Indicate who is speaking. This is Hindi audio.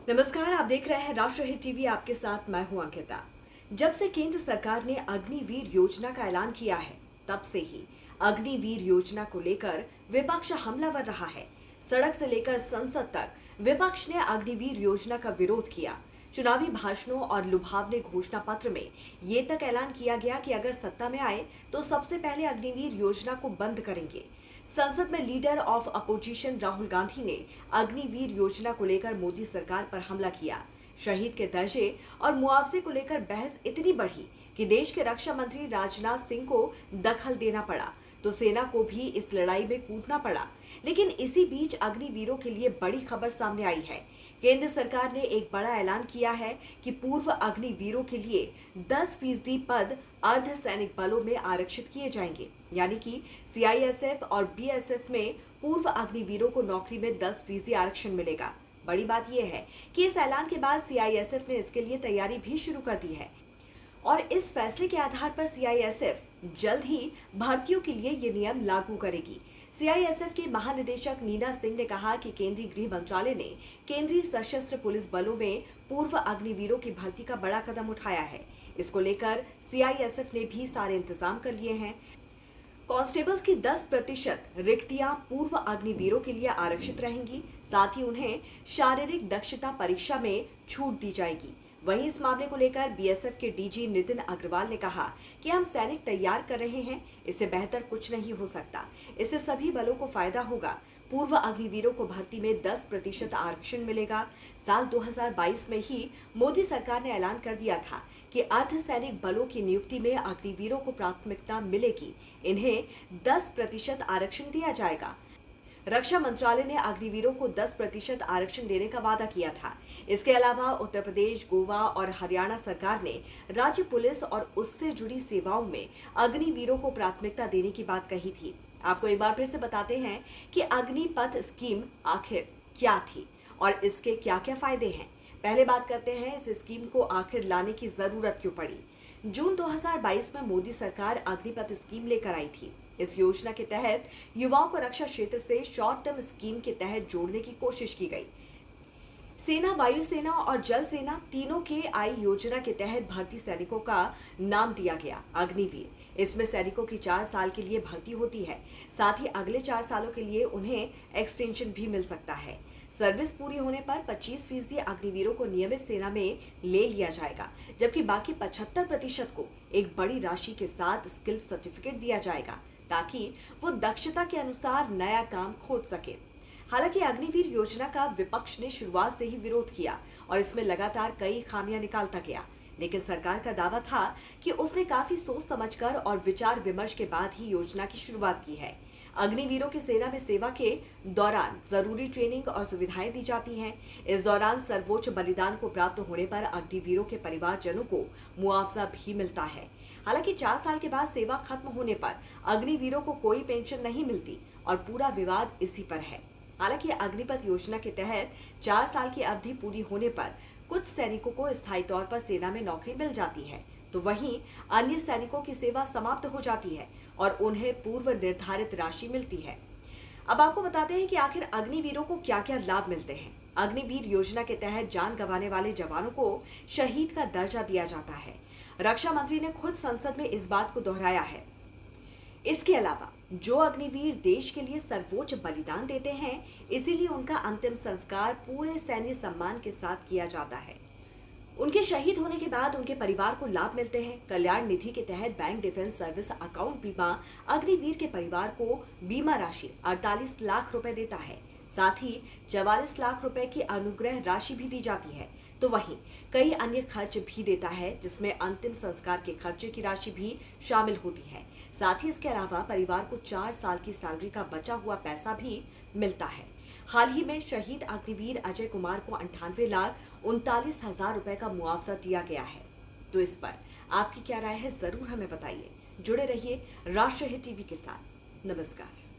Speaker 1: नमस्कार, आप देख रहे हैं राष्ट्रहित टीवी। आपके साथ मैं हूं अंकिता। जब से केंद्र सरकार ने अग्निवीर योजना का ऐलान किया है, तब से ही अग्निवीर योजना को लेकर विपक्ष हमलावर रहा है। सड़क से लेकर संसद तक विपक्ष ने अग्निवीर योजना का विरोध किया। चुनावी भाषणों और लुभावने घोषणा पत्र में ये तक ऐलान किया गया कि अगर सत्ता में आए तो सबसे पहले अग्निवीर योजना को बंद करेंगे। संसद में leader of opposition Rahul Gandhi ने अग्निवीर योजना को लेकर मोदी सरकार पर हमला किया। शहीद के दर्जे और मुआवजे को लेकर बहस इतनी बढ़ी कि देश के रक्षा मंत्री राजनाथ सिंह को दखल देना पड़ा, तो सेना को भी इस लड़ाई में कूदना पड़ा। लेकिन इसी बीच अग्निवीरों के लिए बड़ी खबर सामने आई है। केंद्र सरकार ने एक बड़ा ऐलान किया है कि पूर्व अग्निवीरों के लिए 10% पद अर्धसैनिक बलों में आरक्षित किए जाएंगे, यानी कि सीआईएसएफ और बीएसएफ में पूर्व अग्निवीरों को नौकरी में 10% आरक्षण मिलेगा। बड़ी बात यह है कि इस ऐलान के बाद सीआईएसएफ ने इसके लिए तैयारी भी शुरू कर दी है और इस फैसले के आधार पर सीआईएसएफ जल्द ही भर्तियों के लिए ये नियम लागू करेगी। सीआईएसएफ के महानिदेशक नीना सिंह ने कहा कि केंद्रीय गृह मंत्रालय ने केंद्रीय सशस्त्र पुलिस बलों में पूर्व अग्निवीरों की भर्ती का बड़ा कदम उठाया है। इसको लेकर सीआईएसएफ ने भी सारे इंतजाम कर लिए हैं। कांस्टेबल्स की 10% रिक्तियां पूर्व अग्निवीरों के लिए आरक्षित रहेंगी। साथ ही उन्हें शारीरिक दक्षता परीक्षा में छूट दी जाएगी। वहीं इस मामले को लेकर बीएसएफ के डीजी नितिन अग्रवाल ने कहा कि हम सैनिक तैयार कर रहे हैं, इससे बेहतर कुछ नहीं हो सकता। इससे सभी बलों को फायदा होगा। पूर्व अग्निवीरों को भर्ती में 10% आरक्षण मिलेगा। साल 2022 में ही मोदी सरकार ने ऐलान कर दिया था कि अर्धसैनिक बलों की नियुक्ति में अग्निवीरों को प्राथमिकता मिलेगी। इन्हें 10% आरक्षण दिया जाएगा। रक्षा मंत्रालय ने अग्निवीरों को 10% आरक्षण देने का वादा किया था। इसके अलावा उत्तर प्रदेश, गोवा और हरियाणा सरकार ने राज्य पुलिस और उससे जुड़ी सेवाओं में अग्निवीरों को प्राथमिकता देने की बात कही थी। आपको एक बार फिर से बताते हैं कि अग्निपथ स्कीम आखिर क्या थी और इसके क्या क्या फायदे हैं। पहले बात करते हैं इस स्कीम को आखिर लाने की जरूरत क्यों पड़ी। जून 2022 में मोदी सरकार अग्निपथ स्कीम लेकर आई थी। इस योजना के तहत युवाओं को रक्षा क्षेत्र से शॉर्ट टर्म स्कीम के तहत जोड़ने की कोशिश की गई। सेना, वायुसेना और जल सेना तीनों के आई योजना के तहत भर्ती सैनिकों का नाम दिया गया अग्निवीर। इसमें सैनिकों की 4 साल के लिए भर्ती होती है। साथ ही अगले 4 सालों के लिए उन्हें एक्सटेंशन भी मिल सकता है। सर्विस पूरी होने पर 25% अग्निवीरों को नियमित सेना में ले लिया जाएगा, जबकि बाकी 75% को एक बड़ी राशि के साथ स्किल सर्टिफिकेट दिया जाएगा ताकि वो दक्षता के अनुसार नया काम खोज सके। हालांकि अग्निवीर योजना का विपक्ष ने शुरुआत से ही विरोध किया और इसमें लगातार कई खामियां निकालता गया, लेकिन सरकार का दावा था कि उसने काफी सोच समझकर और विचार विमर्श के बाद ही योजना की शुरुआत की है। अग्निवीरों की सेना में सेवा के दौरान जरूरी ट्रेनिंग और सुविधाएं दी जाती हैं। इस दौरान सर्वोच्च बलिदान को प्राप्त होने पर अग्निवीरों के परिवारजनों को मुआवजा भी मिलता है। हालांकि 4 साल के बाद सेवा खत्म होने पर अग्निवीरों को कोई पेंशन नहीं मिलती और पूरा विवाद इसी पर है। हालांकि अग्निपथ योजना के तहत 4 साल की अवधि पूरी होने पर कुछ सैनिकों को स्थायी तौर पर सेना में नौकरी मिल जाती है, तो वहीं अन्य सैनिकों की सेवा समाप्त हो जाती है और उन्हें पूर्व निर्धारित राशि मिलती है। अब आपको बताते हैं कि आखिर अग्निवीरों को क्या क्या लाभ मिलते हैं। अग्निवीर योजना के तहत जान गंवाने वाले जवानों को शहीद का दर्जा दिया जाता है। रक्षा मंत्री ने खुद संसद में इस बात को दोहराया है। इसके अलावा जो अग्निवीर देश के लिए सर्वोच्च बलिदान देते हैं, इसीलिए उनका अंतिम संस्कार पूरे सैन्य सम्मान के साथ किया जाता है। उनके शहीद होने के बाद उनके परिवार को लाभ मिलते हैं। कल्याण निधि के तहत बैंक डिफेंस सर्विस अकाउंट बीमा अग्निवीर के परिवार को बीमा राशि 48 लाख रुपए देता है। साथ ही 44 लाख रुपए की अनुग्रह राशि भी दी जाती है। तो वहीं कई अन्य खर्च भी देता है, जिसमें अंतिम संस्कार के खर्चे की राशि भी शामिल होती है। साथ ही इसके अलावा परिवार को 4 साल की सैलरी का बचा हुआ पैसा भी मिलता है। हाल ही में शहीद अग्निवीर अजय कुमार को 98,39,000 रुपए का मुआवजा दिया गया है। तो इस पर आपकी क्या राय है, जरूर हमें बताइए। जुड़े रहिए राष्ट्रहित टीवी के साथ। नमस्कार।